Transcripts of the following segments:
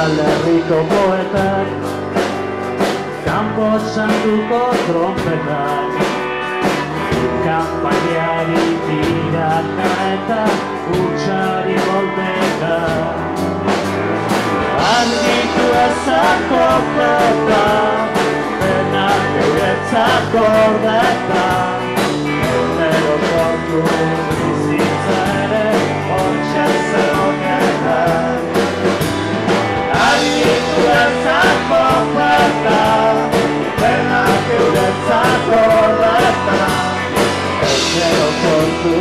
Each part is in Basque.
Euskal Herriko poetak, kanpo santuko trompetak, kanpainari tiraka eta utxari goldeka. Argitu ezako pleta, denak euretzak gordeta, egunero kontu bizitza ere hortxe zegoenetan. Argitu ezako pleta, denak euretzak gordeta, egunero kontu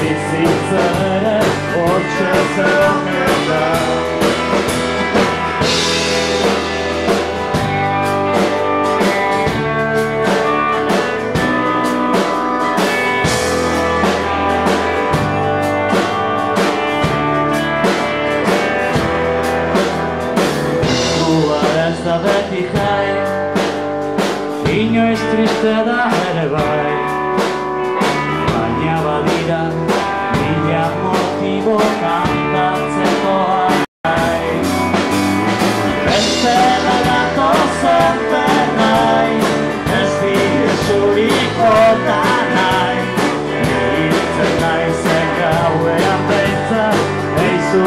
bizitza ere hortxe zegoenetan. Beti jai, inoiz triste da ere bai, baina badira mila motibo kantatzeko agai. Beste lagako zenten nahi, ez bide zuriko da nahi, hiltzen nahi zen gauean behintzat, eizu